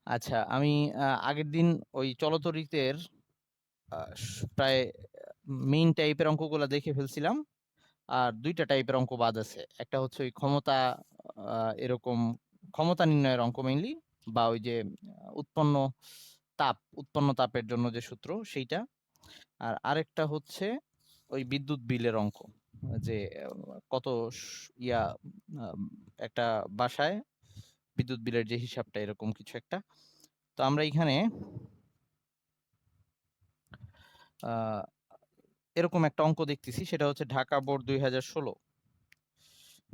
আচ্ছা, আমি আগের দিন ওই চলতরিতের প্রায় মেইন টাইপের অঙ্কগুলা দেখে ফেলছিলাম। আর দুইটা টাইপের অঙ্ক বাদ আছে। একটা হচ্ছে ওই ক্ষমতা, এরকম ক্ষমতা নির্ণয়ের অঙ্ক মেইনলি, বা ওই যে উৎপন্ন তাপের জন্য যে সূত্র সেইটা। আর আরেকটা হচ্ছে ওই বিদ্যুৎ বিলের অঙ্ক, যে কত ইয়া আহ, একটা বাসায় বিদ্যুৎ বিলের যে হিসাবটা, এরকম কিছু একটা। তো আমরা এখানে আহ এরকম একটা অঙ্ক দেখতেছি, সেটা হচ্ছে ঢাকা বোর্ড 2016।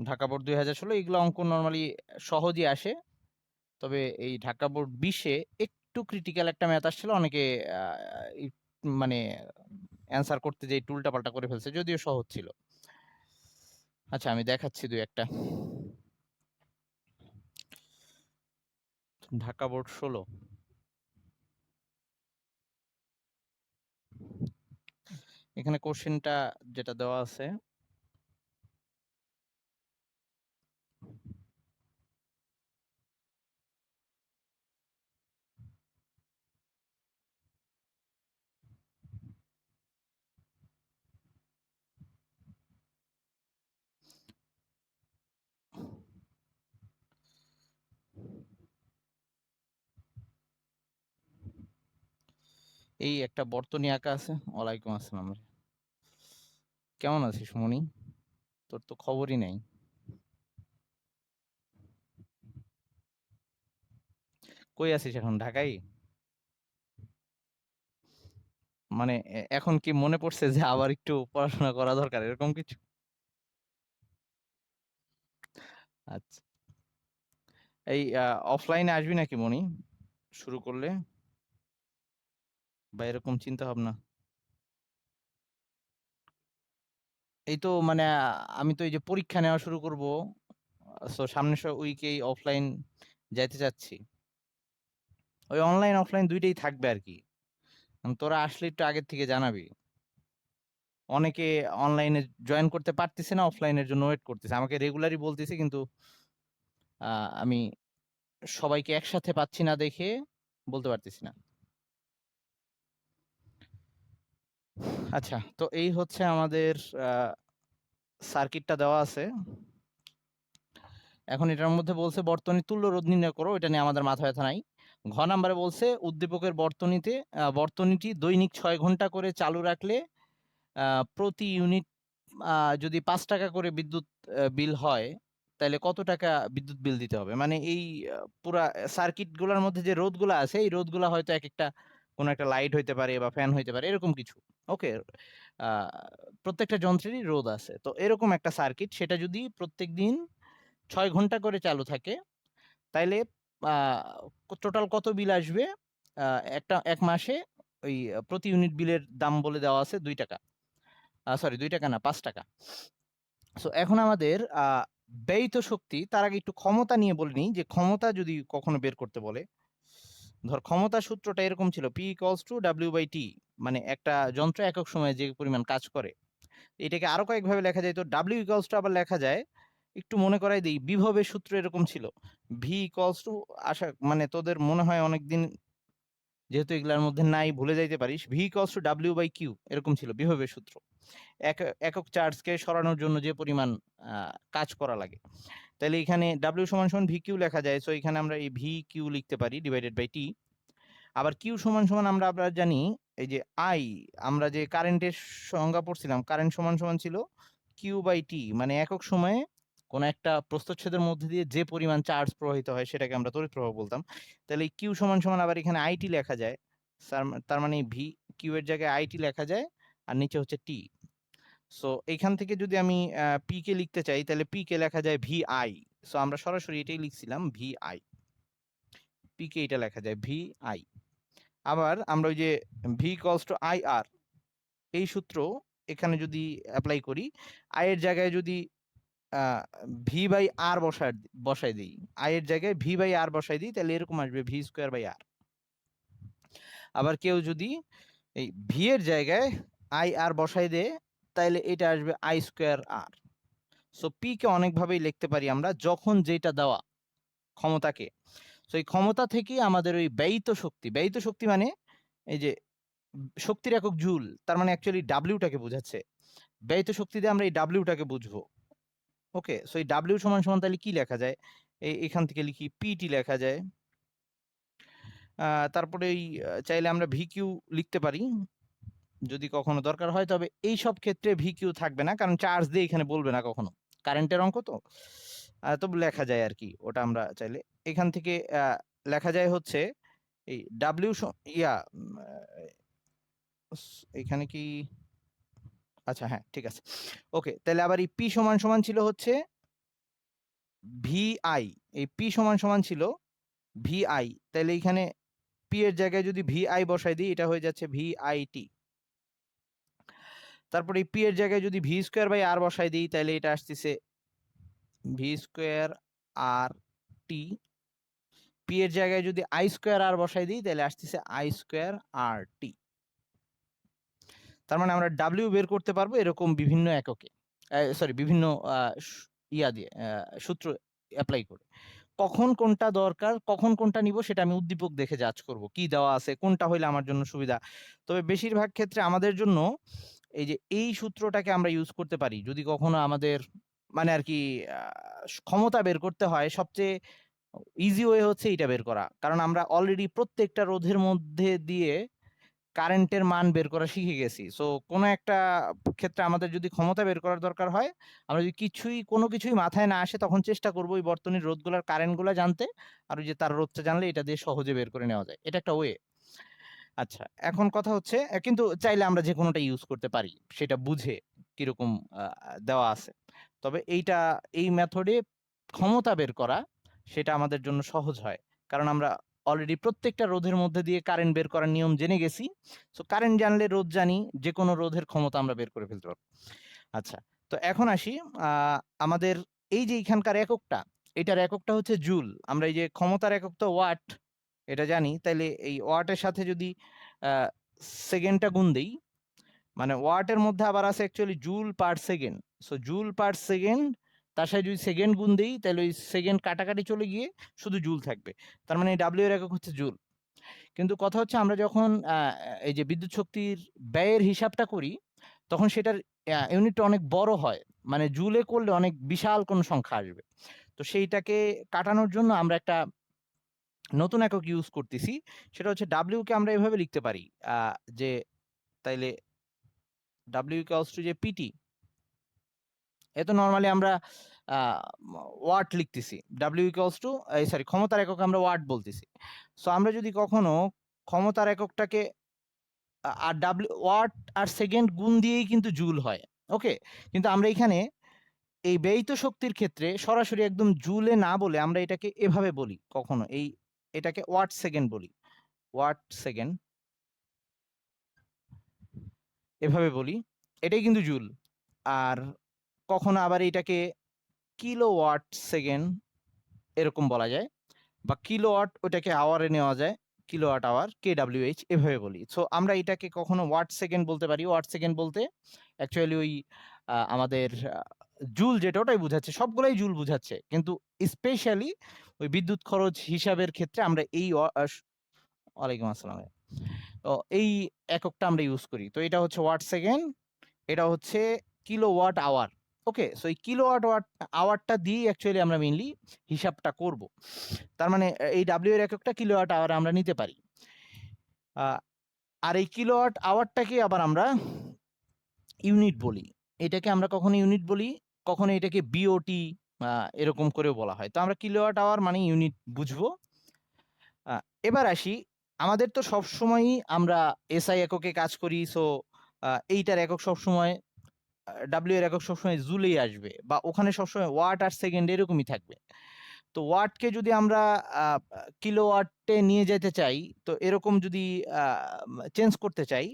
ঢাকা বোর্ড 2016 এগুলো অঙ্ক নর্মালি সহজই আসে। তবে এই ঢাকা বোর্ড 20-এ একটু ক্রিটিক্যাল একটা ম্যাথ আসছিল, অনেকে মানে অ্যান্সার করতে যে উল্টা পাল্টা করে ফেলছে, যদিও সহজ ছিল। আচ্ছা, আমি দেখাচ্ছি দুই একটা। ঢাকা বোর্ড 16, এখানে কোশ্চেনটা যেটা দেওয়া আছে, এই একটা বর্তনী আঁকা আছে। ওয়ালাইকুম আসসালাম রে। কেমন আছিস মনি? তোর তো খবরই নাই। কই আছিস এখন, ঢাকায়? মানে এখন কি মনে পড়ছে যে আবার একটু পড়াশোনা করা দরকার, এরকম কিছু? আচ্ছা, এই অফলাইনে আসবি নাকি মনি, শুরু করলে, বা এরকম চিন্তা ভাবনা? এই তো মানে আমি তো এই যে পরীক্ষা নেওয়া শুরু করব, সো সামনের উইকেই অফলাইন যাইতে চাচ্ছি। ওই অনলাইন অফলাইন দুইটাই থাকবে আর কি। তোরা আসলে একটু আগের থেকে জানাবি। অনেকে অনলাইনে জয়েন করতে পারতেছে না, অফলাইনের জন্য ওয়েট করতেছে, আমাকে রেগুলারই বলতেছে, কিন্তু আমি সবাইকে একসাথে পাচ্ছি না দেখে বলতে পারতেছি না। আচ্ছা, তো এই হচ্ছে আমাদের সার্কিটটা দেওয়া আছে। এখন এটার মধ্যে বলছে বর্তনী তুল্য রোধ নির্ণয় করো, এটা নিয়ে আমাদের মাথা ব্যথা নাই। ঘ নাম্বারে বলছে উদ্দীপকের বর্তনীটি দৈনিক 6 ঘন্টা করে চালু রাখলে প্রতি ইউনিট যদি 5 টাকা করে বিদ্যুৎ বিল হয়, তাহলে কত টাকা বিদ্যুৎ বিল দিতে হবে। মানে এই পুরা সার্কিট গুলার মধ্যে যে রোধ গুলা আছে, এই রোধ গুলা হয়তো এক একটা, কোন একটা লাইট হইতে পারে বা ফ্যান হইতে পারে, এরকম কিছু। ওকে, প্রত্যেকটা যন্ত্রেরই রোধ আছে, তো এরকম একটা সার্কিট, সেটা যদি প্রত্যেক দিন 6 ঘন্টা করে চালু থাকে, তাইলে টোটাল কত বিল আসবে একটা এক মাসে। ওই প্রতি ইউনিট বিলের দাম বলে দেওয়া আছে 2 টাকা, সরি 2 টাকা না, 5 টাকা। সো এখন আমাদের ব্যয়িত শক্তি, তার আগে একটু ক্ষমতা নিয়ে বলে নিই, যে ক্ষমতা যদি কখনো বের করতে বলে, ধর ক্ষমতা সূত্রটা এরকম ছিল, P equals to W by T. মানে একটা যন্ত্র একক সময়ে যে পরিমাণ কাজ করে, এটাকে আরো কয়েকভাবে লেখা যায়। তো ডাব্লিউ ইকুয়ালস টু আবার লেখা যায়, একটু মনে করাই দিই, বিভবের সূত্র এরকম ছিল, ভি ইকুয়ালস টু, আশা মানে তোদের মনে হয় অনেকদিন যেহেতু এগুলার মধ্যে নাই, ভুলে যাইতে পারিস, V equals to W by Q, এরকম ছিল বিভবের সূত্র। একক চার্জকে সরানোর জন্য যে পরিমাণ কাজ করা লাগে, তাহলে এখানে ডাব্লিউ সমান সমান ভি কিউ লেখা যায়। সো এখানে আমরা এই ভি কিউ লিখতে পারি ডিভাইডেড বাই টি। আবার কিউ সমান সমান আমরা জানি, এই যে আই, আমরা যে কারেন্টের সংজ্ঞা পড়ছিলাম, কারেন্ট সমান সমান ছিল কিউ বাই টি, মানে একক সময়ে কোন একটা প্রস্থচ্ছেদের মধ্যে দিয়ে যে পরিমাণ চার্জ প্রবাহিত হয়, সেটাকে আমরা তড়িৎ প্রবাহ বলতাম। তাহলে কিউ সমান সমান আবার এখানে আইটি লেখা যায়। তার মানে ভি কিউ এর জায়গায় আইটি লেখা যায়, আর নিচে হচ্ছে টি। সো এখান থেকে যদি আমি পি কে লিখতে চাই, তাহলে পি কে লেখা যায় ভি আই। সো আমরা সরাসরি এটাই লিখছিলাম, ভি আই। পি কে এটা লেখা যায় ভি আই। আবার আমরা ওই যে ভি ইকুয়ালস টু আই আর, এই সূত্র এখানে যদি অ্যাপ্লাই করি, আই এর জায়গায় যদি ভি বাই আর বসাই দিই, আই এর জায়গায় ভি বাই আর বসাই দিই, তাহলে এরকম আসবে ভি স্কোয়ার বাই আর। আবার কেউ যদি এই ভি এর জায়গায় আই আর বসাই দেয়, তাহলে এটা আসবে I square R. So P কে অনেকভাবেই লিখতে পারি আমরা, যখন যেটা দেওয়া ক্ষমতাকে। সো এই ক্ষমতা থেকেই আমাদের ওই ব্যয়িত শক্তি মানে এই যে শক্তির একক জুল, তার মানে অ্যাকচুয়ালি ডাব্লিউটাকে বোঝাচ্ছে। ব্যয়িত শক্তি দিয়ে আমরা এই ডাব্লিউটাকে বুঝবো। ওকে, সো এই ডাব্লিউ সমান সমান তাহলে কি লেখা যায়? এখান থেকে লিখি পিটি লেখা যায়। তারপরে এই চাইলে আমরা ভিকিউ লিখতে পারি যদি কখনো দরকার হয়, তবে এই সব ক্ষেত্রে ভিকিউ থাকবে না, কারণ চার্জ দিয়ে এখানে বলবে না কখনো, কারেন্টের অঙ্ক তো। তবে লেখা যায় আর কি, ওটা আমরা চাইলে এখান থেকে লেখা যায় হচ্ছে এই ডাব্লিউ ইয়া এখানে কি, আচ্ছা হ্যাঁ ঠিক আছে। ওকে, তাহলে আবার এই পি সমান সমান ছিল হচ্ছে ভিআই, এই পি সমান সমান ছিল ভিআই, তাহলে এখানে পি এর জায়গায় যদি ভিআই বসাই দিই এটা হয়ে যাচ্ছে ভিআইটি। তারপরে এই পি এর জায়গায় যদি ভি স্কোয়ার বাই আর বসাই দিই তাহলে এটা আসতেছে ভি স্কোয়ার আর টি। পি এর জায়গায় যদি আই স্কোয়ার আর বসাই দিই তাহলে আসতেছে আই স্কোয়ার আর টি। তার মানে আমরা ডাব্লিউ বের করতে পারবো এরকম বিভিন্ন এককে, সরি বিভিন্ন ইয়া দিয়ে সূত্র অ্যাপ্লাই করে। কখন কোনটা দরকার, কখন কোনটা নিব সেটা আমি উদ্দীপক দেখে জাজ করব কি দেওয়া আছে, কোনটা হইলে আমার জন্য সুবিধা। তবে বেশিরভাগ ক্ষেত্রে আমাদের জন্য এই যে এই সূত্রটাকে আমরা ইউজ করতে পারি যদি কখনো আমাদের মানে আর কি ক্ষমতা বের করতে হয়। সবচেয়ে ইজি ওয়ে হচ্ছে এটা বের করা, কারণ আমরা অলরেডি প্রত্যেকটা রোধের মধ্যে দিয়ে কারেন্টের মান বের করা শিখে গেছি। সো কোনো একটা ক্ষেত্রে আমাদের যদি ক্ষমতা বের করার দরকার হয়, আমরা যদি কোনো কিছুই মাথায় না আসে তখন চেষ্টা করবো ওই বর্তনীর রোধগুলোর কারেন্টগুলো জানতে, আর ওই যে তার রোধটা জানলে এটা দিয়ে সহজে বের করে নেওয়া যায়, এটা একটা ওয়ে। আচ্ছা, এখন কথা হচ্ছে কিন্তু চাইলে আমরা যে কোনোটা ইউজ করতে পারি সেটা বুঝে কিরকম দেওয়া আছে। তবে এই মেথডে ক্ষমতা বের করা সেটা আমাদের জন্য সহজ হয়, কারণ আমরা অলরেডি প্রত্যেকটা রোধের মধ্যে দিয়ে কারেন্ট বের করার নিয়ম জেনে গেছি। সো কারেন্ট জানলে রোধ জানি, যে কোনো রোধের ক্ষমতা আমরা বের করে ফেলতে পারবো। আচ্ছা, তো এখন আসি আমাদের এই যে এখানকার এককটা, এটার এককটা হচ্ছে জুল। আমরা এই যে ক্ষমতার একক তো ওয়াট, এটা জানি, তাইলে এই ওয়াটের সাথে যদি সেকেন্ডটা গুণ দেই, মানে ওয়াটের মধ্যে আবার আছে actually joule per second. So joule per second, তার সাথে যদি সেকেন্ড গুণ দেই তাহলে ওই সেকেন্ড কাটাকাটি চলে গিয়ে শুধু জুল থাকবে। তার মানে ডাব্লিউ এর একক হচ্ছে জুল। কিন্তু কথা হচ্ছে আমরা যখন এই যে বিদ্যুৎ শক্তির ব্যয়ের হিসাবটা করি তখন সেটার ইউনিটটা অনেক বড় হয়, মানে জুলে করলে অনেক বিশাল কোনো সংখ্যা আসবে। তো সেইটাকে কাটানোর জন্য আমরা একটা নতুন একক ইউজ করতেছি, সেটা হচ্ছে ডাব্লিউ কে আমরা এভাবে লিখতে পারি যে তাইলে ডাব্লিউ ইকুয়ালস টু যে পিটি, এত নরমালি আমরা ওয়াট লিখতেছি, ডাব্লিউ ইকুয়ালস টু সরি ক্ষমতার একক আমরা ওয়াট বলতেছি। সো আমরা যদি কখনো ক্ষমতার এককটাকে আর ডাব্লিউ ওয়াট আর সেকেন্ড গুণ দিয়েই কিন্তু জুল হয়। ওকে, কিন্তু আমরা এখানে এই ব্যয়িত শক্তির ক্ষেত্রে সরাসরি একদম জুলে না বলে আমরা এটাকে এভাবে বলি, কখনো এটাকে ওয়াট সেকেন্ড বলি, ওয়াট সেকেন্ড এভাবে বলি, এটাই কিন্তু জুল। আর কখনো আবার এটাকে কিলোওয়াট সেকেন্ড এরকম বলা যায়, বা কিলোওয়াট ওটাকে আওয়ারে নেওয়া যায়, কিলোওয়াট আওয়ার KWH এভাবে বলি। সো আমরা এটাকে কখনো ওয়াট সেকেন্ড বলতে পারি। ওয়াট সেকেন্ড বলতে অ্যাকচুয়ালি ওই আমাদের জুল যেটা ওটাই বুঝাচ্ছে, সবগুলাই জুল বুঝাচ্ছে, কিন্তু স্পেশালি ওই বিদ্যুৎ খরচ হিসাবের ক্ষেত্রে আমরা ওয়ালাইকুম আসসালাম, তো এই এককটা আমরা ইউজ করি। তো এটা হচ্ছে ওয়াট সেকেন্ড, এটা হচ্ছে কিলোওয়াট আওয়ার। ওকে, সো এই কিলোওয়াট আওয়ারটা দিয়ে অ্যাকচুয়ালি আমরা মেইনলি হিসাবটা করব। তার মানে এই ডাব্লিউ এর এককটা কিলোওয়াট আওয়ার আমরা নিতে পারি। আর এই কিলোওয়াট আওয়ারটাকে আবার আমরা ইউনিট বলি। এটাকে আমরা কখনো ইউনিট বলি, কখনো এটাকে বিওটি এরকম করেও বলা হয়। তো আমরা কিলোওয়াট আওয়ার মানে ইউনিট বুঝবো। এবার আসি, আমাদের তো সবসময়ই আমরা এসআই এককে কাজ করি। সো এইটার একক সবসময় ডাব্লিউ এর একক সবসময় জুলেই আসবে, বা ওখানে সবসময় ওয়াট আর সেকেন্ড এরকমই থাকবে। তো ওয়াটকে যদি আমরা কিলোওয়াটে নিয়ে যেতে চাই, তো এরকম যদি চেঞ্জ করতে চাই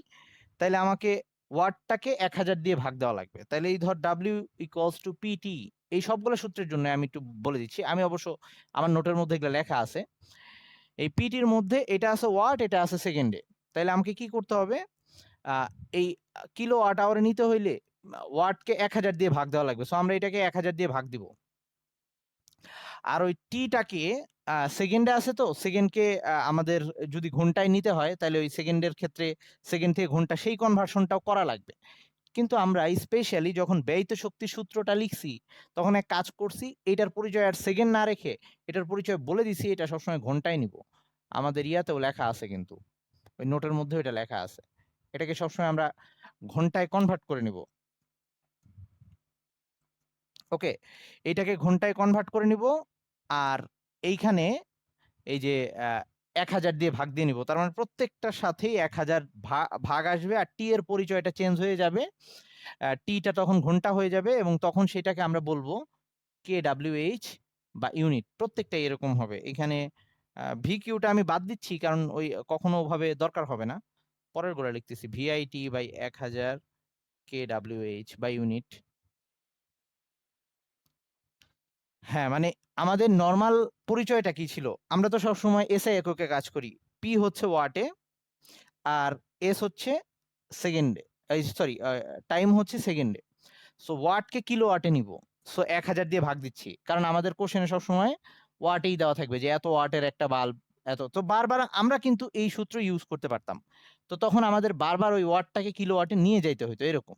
তাহলে আমাকে ওয়াটটাকে 1000 দিয়ে ভাগ দেওয়া লাগবে। তাহলে এই ধর ডাব্লিউ ইকুয়ালস টু পিটি, এই সবগুলো সূত্রের জন্য আমি একটু বলে দিচ্ছি, আমি অবশ্য আমার নোটের মধ্যে এগুলো লেখা আছে। এই পিটির মধ্যে এটা আছে ওয়াট, এটা আছে সেকেন্ডে, তাহলে আমাকে কি করতে হবে, এই কিলো ওয়াট আওয়ারে নিতে হইলে ওয়াটকে 1000 দিয়ে ভাগ দেওয়া লাগবে। সো আমরা এটাকে 1000 দিয়ে ভাগ দিব, আর ওই টিটাকে সেকেন্ডে আছে, তো সেকেন্ডকে আমাদের যদি ঘন্টায় নিতে হয় তাহলে ওই সেকেন্ডের ক্ষেত্রে সেকেন্ড থেকে ঘন্টা সেই কনভার্সনটাও করা লাগবে। কিন্তু আমরা স্পেশালি যখন ব্যয়িত শক্তি সূত্রটা লিখছি তখন এক কাজ করছি, এটার পরিচয় আর সেকেন্ড না রেখে এটার পরিচয় বলে দিছি এটা সবসময় ঘন্টায় নিব। আমাদের ইয়াতেও লেখা আছে, কিন্তু ওই নোটের মধ্যে এটা লেখা আছে, এটাকে সবসময় আমরা ঘন্টায় কনভার্ট করে নিব। ওকে, এটাকে ঘন্টায় কনভার্ট করে নিব। আর এইখানে এই যে 1000 দিয়ে ভাগ দিয়ে নিব, তার মানে প্রত্যেকটার সাথেই 1000 ভাগ আসবে, আর টি এর পরিচয়টা চেঞ্জ হয়ে যাবে, টিটা তখন ঘন্টা হয়ে যাবে, এবং তখন সেটাকে আমরা বলবো KWH বা ইউনিট, প্রত্যেকটা এরকম হবে। এখানে ভি কিউটা আমি বাদ দিচ্ছি কারণ ওই কখনো ওভাবে দরকার হবে না, পরের গোড়া লিখতেছি VIT বাই 1000 KWH বা ইউনিট। হ্যাঁ, মানে আমাদের নর্মাল পরিচয়টা কি ছিল, আমরা তো সব সময় এসআই এককে কাজ করি, পি হচ্ছে ওয়াটে আর এস হচ্ছে সেকেন্ডে, সরি টাইম হচ্ছে সেকেন্ডে। সো ওয়াটকে কিলো ওয়াটে নিব, সো 1000 দিয়ে ভাগ দিচ্ছি, কারণ আমাদের কোশ্চেনে সবসময় ওয়াটেই দেওয়া থাকবে যে এত ওয়াটের একটা বাল্ব এত, তো বারবার আমরা কিন্তু এই সূত্র ইউজ করতে পারতাম, তো তখন আমাদের বারবার ওই ওয়াটটাকে কিলো ওয়াটে নিয়ে যাইতে হতো এরকম।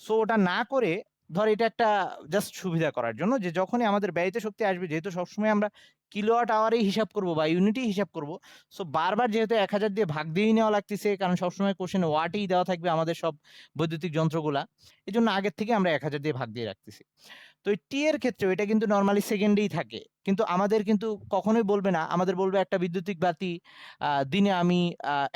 সো ওটা না করে ধর এটা একটা জাস্ট সুবিধা করার জন্য যে যখনই আমাদের ব্যয়িত শক্তি আসবে, যেহেতু সবসময় আমরা কিলোওয়াট আওয়ারেই হিসাব করব বা ইউনিটেই হিসাব করব, সো বারবার যেহেতু 1000 দিয়ে ভাগ দিয়েই নেওয়া লাগতেছে, কারণ সবসময় কোশ্চেনে ওয়াটেই দেওয়া থাকবে আমাদের সব বৈদ্যুতিক যন্ত্রগুলা, এই জন্য আগের থেকে আমরা 1000 দিয়ে ভাগ দিয়ে রাখতেছি। তো এই টি এর ক্ষেত্রে এটা কিন্তু নর্মালি সেকেন্ডেই থাকে, কিন্তু আমাদের কিন্তু কখনোই বলবে না, আমাদের বলবে একটা বিদ্যুতিক বাতি দিনে আমি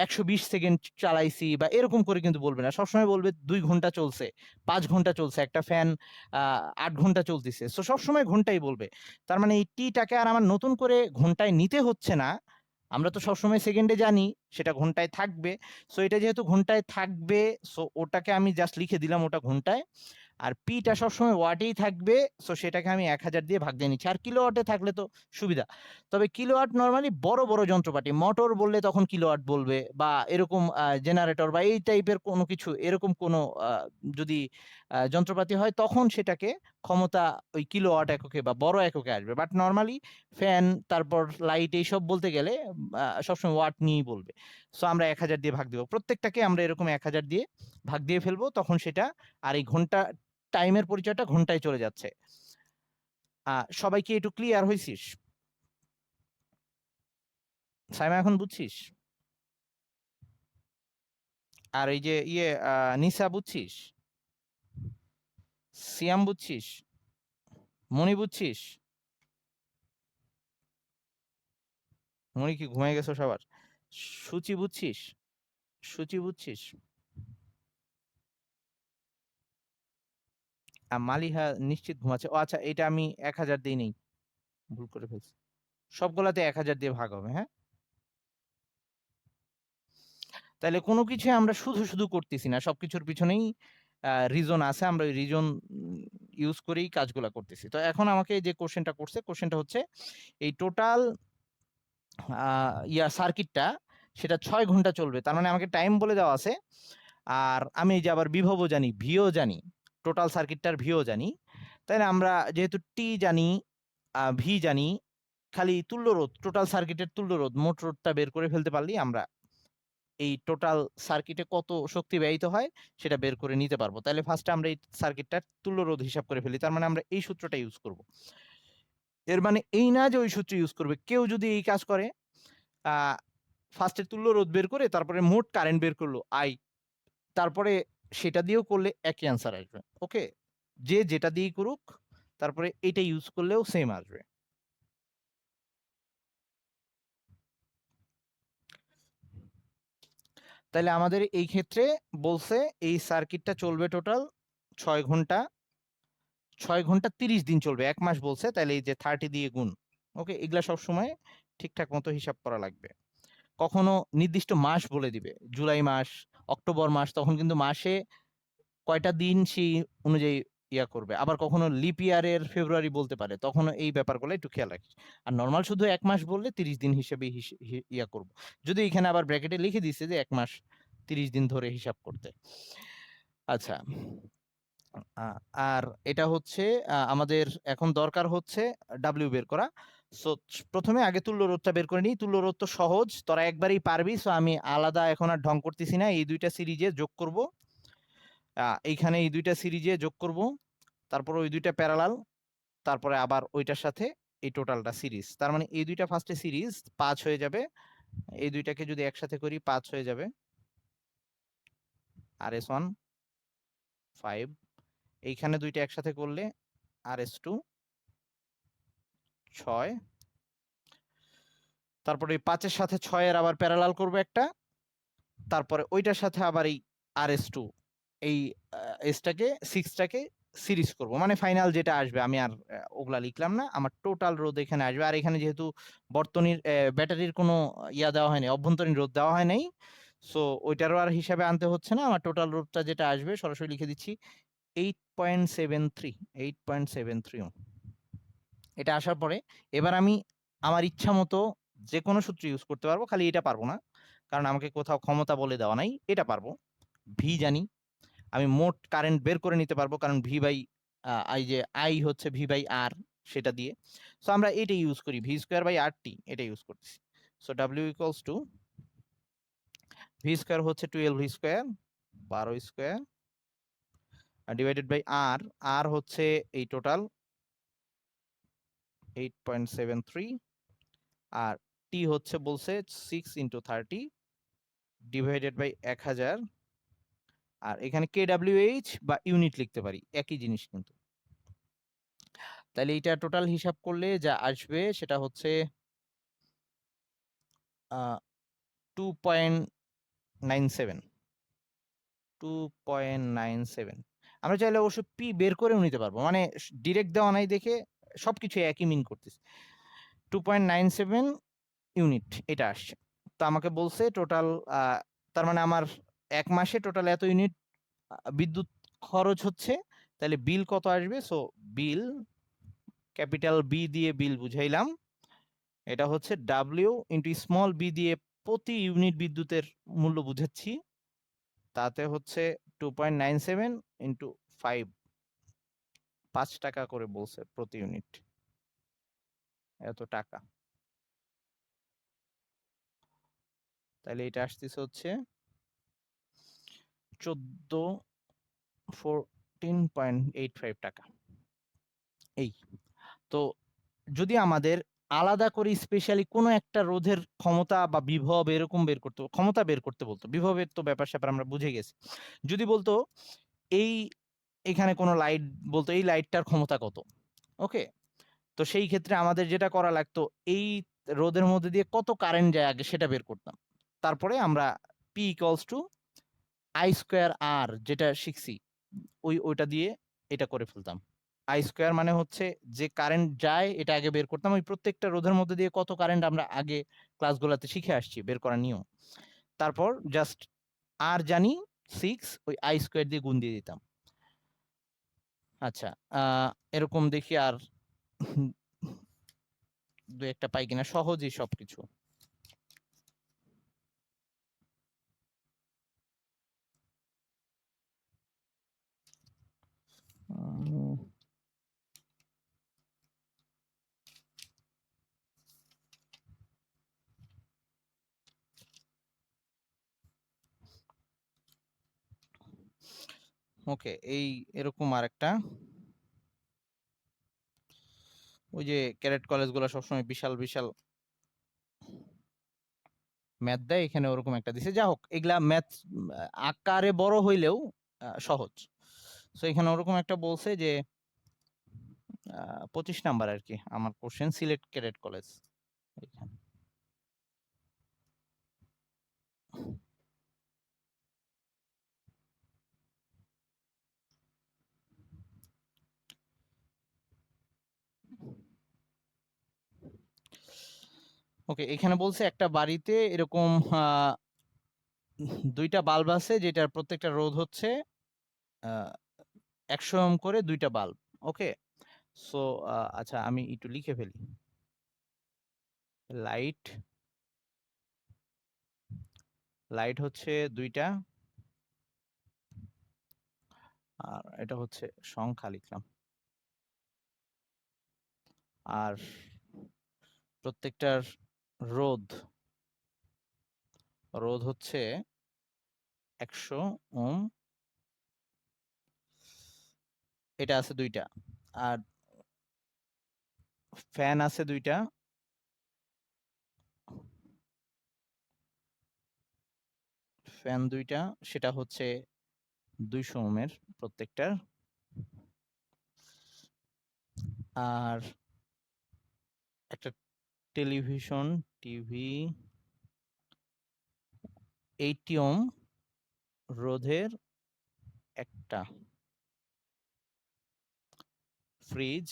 120 সেকেন্ড চালাইছি বা এরকম করে কিন্তু বলবে না, সবসময় বলবে 2 ঘন্টা চলছে, 5 ঘন্টা চলছে, একটা ফ্যান 8 ঘন্টা চলতেছে, সো সবসময় ঘন্টাই বলবে। তার মানে এই টিটাকে আর আমার নতুন করে ঘন্টায় নিতে হচ্ছে না, আমরা তো সবসময় সেকেন্ডে জানি সেটা ঘন্টায় থাকবে। সো এটা যেহেতু ঘন্টায় থাকবে, সো ওটাকে আমি জাস্ট লিখে দিলাম ওটা ঘন্টায়, আর পিটা সবসময় ওয়াটেই থাকবে, সো সেটাকে আমি 1000 দিয়ে ভাগ দিয়ে নিচ্ছি। আর কিলোওয়াটে থাকলে তো সুবিধা, তবে কিলোওয়াট নর্মালি বড় বড় যন্ত্রপাতি, মোটর বললে তখন কিলোওয়াট বলবে, বা এরকম জেনারেটর বা এই টাইপের কোনো কিছু, এরকম কোনো যদি যন্ত্রপাতি হয় তখন সেটাকে ক্ষমতা ওই কিলোওয়াট এককে বা বড় এককে আসবে, বাট নর্মালি ফ্যান তারপর লাইট এইসব বলতে গেলে সবসময় ওয়াট নিয়েই বলবে। সো আমরা 1000 দিয়ে ভাগ দিব, প্রত্যেকটাকে আমরা এরকম 1000 দিয়ে ভাগ দিয়ে ফেলবো, তখন সেটা আর এই ঘন্টা টাইমের পরিচয়টা ঘন্টায় চলে যাচ্ছে। সবাই কি একটু ক্লিয়ার হয়েছিস? সাইমা এখন বুঝছিস? আর এই যে নিসা বুঝছিস? সিয়াম বুঝছিস? মনি বুঝছিস? মনি কি ঘুমাই গেছো সবার? সুচি বুঝছিস? সুচি বুঝছিস? মালিহা নিশ্চিত ঘুমাচ্ছে। ও আচ্ছা, এটা আমি 1000 দিই নেই, ভুল করে ফেলছি, সবগুলাতে 1000 দিয়ে ভাগ হবে, হ্যাঁ। তাহলে কোনো কিছু আমরা শুধু শুধু করতেছি না, সবকিছুর পিছনেই রিজন আছে, আমরা ওই রিজন ইউজ করেই কাজগুলা করতেছি। তো এখন আমাকে যে কোশ্চেনটা করছে, কোশ্চেনটা হচ্ছে এই টোটাল সার্কিটটা সেটা 6 ঘন্টা চলবে, তার মানে আমাকে টাইম বলে দেওয়া আছে, আর আমি এই যে আবার বিভবও জানি, ভিও জানি, টোটাল সার্কিটটার ভিও জানি, তাহলে আমরা যেহেতু টি জানি, ভি জানি, খালি তুল্য রোধ, টোটাল সার্কিটের তুল্য রোধ, মোট রোধটা বের করে ফেলতে পারলেই আমরা এই টোটাল সার্কিটে কত শক্তি ব্যয়িত হয় সেটা বের করে নিতে পারবো। তাহলে ফার্স্টে আমরা এই সার্কিটটার তুল্য রোধ হিসাব করে ফেলি, তার মানে আমরা এই সূত্রটা ইউজ করব। এর মানে এই না যে ওই সূত্র ইউজ করবে, কেউ যদি এই কাজ করে ফার্স্টে তুল্য রোধ বের করে তারপরে মোট কারেন্ট বের করলো আই, তারপরে সেটা দিয়েও করলে একই অ্যান্সার আসবে। ওকে, যে যেটা দিয়েই করুক তারপরে এটা ইউজ করলেও সেম আসবে। তাহলে আমাদের এই ক্ষেত্রে বলছে এই সার্কিটটা চলবে টোটাল 6 ঘন্টা, 6 ঘন্টা 30 দিন চলবে, 1 মাস বলছে, তাহলে এই যে 30 দিয়ে গুণ। ওকে, এগুলা সবসময় ঠিকঠাক মতো হিসাব করা লাগবে। কখনো নির্দিষ্ট মাস বলে দিবে, জুলাই মাস, অক্টোবর মাস, তখন কিন্তু মাসে কয়টা দিন সেই অনুযায়ী করবে। আবার কখনো লিপ ইয়ারের ফেব্রুয়ারি বলতে পারে, তখন এই ব্যাপারগুলো একটু খেয়াল রাখিস। আর নর্মাল শুধু 1 মাস বললে 30 দিন হিসেবে করব, যদি এখানে আবার ব্র্যাকেটে লিখে দিছে যে 1 মাস 30 দিন ধরে হিসাব করতে। আচ্ছা, আর এটা হচ্ছে আমাদের এখন দরকার হচ্ছে ডাব্লিউ বের করা। সো প্রথমে আগে তুল্য রোধটা বের করে নিই। তুল্য রোধ তো সহজ, তোরা একবারেই পারবি। সো আমি আলাদা এখন আর ঢং করতেছি না, এই দুইটা সিরিজে যোগ করব। এইখানে এই দুইটা সিরিজে যোগ করব, তারপর ওই দুইটা প্যারালাল, তারপরে আবার ওইটার সাথে এই টোটালটা সিরিজ। তার মানে এই দুইটা ফার্স্টে সিরিজ 5 হয়ে যাবে, এই দুইটাকে যদি একসাথে করি 5 হয়ে যাবে। RS1 5, এইখানে দুইটা একসাথে করলে RS2 6, তারপরে এই 5 এর সাথে 6 এর আবার প্যারালাল করব একটা, তারপরে ওইটার সাথে আবার এই RS2 এই এসটাকে 6টাকে সিরিজ করব, মানে ফাইনাল যেটা আসবে। আমি আর ওগুলা লিখলাম না, আমার টোটাল রোধ এখানে আসবে। আর এখানে যেহেতু বর্তনীর ব্যাটারির কোনো ইয়া দেওয়া হয়নি, অভ্যন্তরীণ রোধ দেওয়া হয় নাই, সো ওইটারও আর হিসাবে আনতে হচ্ছে না। আমার টোটাল রোধটা যেটা আসবে সরাসরি লিখে দিচ্ছি 8.73, 8.73 ওহম। এটা আসার পরে এবার আমি আমার ইচ্ছা মতো যে কোনো সূত্র ইউজ করতে পারবো, খালি এটা পারবো না, কারণ আমাকে কোথাও ক্ষমতা বলে দেওয়া নাই। এটা পারবো, ভি জানি, আমি মোট কারেন্ট বের করে নিতে পারবো, কারণ ভি বাই আই, যে আই হচ্ছে ভি বাই আর, সেটা দিয়ে। সো আমরা এটা ইউজ করি, V square by R T, এটা ইউজ করতেছি। So W equals to V square হচ্ছে 12 V square, 12 square, divided by R, R হচ্ছে এই টোটাল 8.73, আর টি হচ্ছে বলছে 6 ইন্টু 30 ডিভাইডেড বাই 1000, আর এখানে KWH বা ইউনিট লিখতে পারি, একই জিনিস কিন্তু। তাহলে এটা টোটাল হিসাব করলে যা আসবে সেটা হচ্ছে 2.97, 2.97। আমরা চাইলে অবশ্য পি বের করেও নিতে পারবো, মানে ডিরেক্ট দেওয়া নাই দেখে সবকিছু একই মিন করতেছে। 2.97 ইউনিট এটা আসছে। তো আমাকে বলছে টোটাল, তার মানে আমার এক মাসে টোটাল এত ইউনিট বিদ্যুৎ খরচ হচ্ছে। তাহলে বিল কত আসবে? সো বিল, ক্যাপিটাল বি দিয়ে বিল বুঝাইলাম, এটা হচ্ছে ডাব্লিউ ইন্টু স্মল বি দিয়ে প্রতি ইউনিট বিদ্যুতের মূল্য বুঝাচ্ছি, তাতে হচ্ছে 2.97 ইন্টু 5, 5 টাকা করে বলছে প্রতি ইউনিট, এত টাকা। তাহলে এটা আসতেছে হচ্ছে 14.85 টাকা। এই তো যদি আমাদের আলাদা করে স্পেশালি কোনো একটা রোধের ক্ষমতা বা বিভব এরকম বের করতে, ক্ষমতা বের করতে বলতো, বিভবের তো ব্যাপার স্যাপার আমরা বুঝে গেছি। যদি বলতো এই এখানে কোনো লাইট, বলতো এই লাইটটার ক্ষমতা কত, ওকে, তো সেই ক্ষেত্রে আমাদের যেটা করা লাগতো, এই রোদের মধ্যে দিয়ে কত কারেন্ট যায় আগে সেটা বের করতাম, তারপরে আমরা P equals to I square R যেটা শিখছি ওইটা দিয়ে এটা করে ফেলতাম। আই স্কোয়ার মানে হচ্ছে যে কারেন্ট যায় এটা আগে বের করতাম, ওই প্রত্যেকটা রোধের মধ্যে দিয়ে কত কারেন্ট আমরা আগে ক্লাসগুলোতে শিখে আসছি বের করার নিয়ম। তারপর জাস্ট আর জানি 6, ওই আই স্কোয়ার দিয়ে গুণ দিয়ে দিতাম। আচ্ছা, এরকম দেখি আর দু একটা পাই কিনা, সহজই সবকিছু। ওকে, এই এরকম আরেকটা, ওই যে ক্যাডেট কলেজগুলো সবসময় বিশাল বিশাল ম্যাথ দেয়, এখানে ওরকম একটা দিছে। যা হোক, এগুলা ম্যাথ আকারে বড় হইলেও সহজ। সো এখানে ওরকম একটা বলছে যে 25 নাম্বার আর কি আমার কোশ্চেন, সিলেট ক্যাডেট কলেজ। এখানে ওকে, এখানে বলছে একটা বাড়িতে এরকম দুইটা বাল্ব আছে, যেটার প্রত্যেকটা রোধ হচ্ছে 100 ওহম করে, দুইটা বাল্ব। ওকে, সো আচ্ছা আমি একটু লিখে ফেলি। লাইট, লাইট হচ্ছে দুইটা, আর এটা হচ্ছে সংখ্যা লিখলাম, আর প্রত্যেকটার রোধ হচ্ছে 100 ওহম, এটা আছে 2টা, আর ফ্যান আছে 2টা, ফ্যান 2টা, সেটা হচ্ছে 200 ওহমের প্রত্যেকটার। আর একটা টেলিভিশন, টিভি 80 ওহম রোধের একটা, ফ্রিজ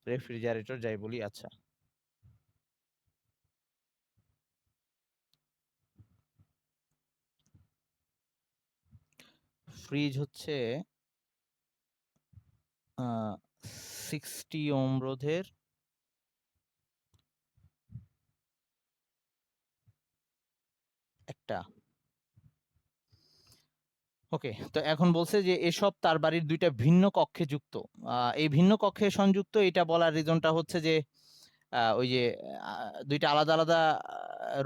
রেফ্রিজারেটর যাই বলি, আচ্ছা ফ্রিজ হচ্ছে 60 ওহম রোধের একটা। ওকে, তো এখন বলছে যে এসব তার বাড়ির 2টা ভিন্ন কক্ষে যুক্ত। এই ভিন্ন কক্ষে সংযুক্ত, এটা বলার রিজনটা হচ্ছে যে ওই যে 2টা আলাদা আলাদা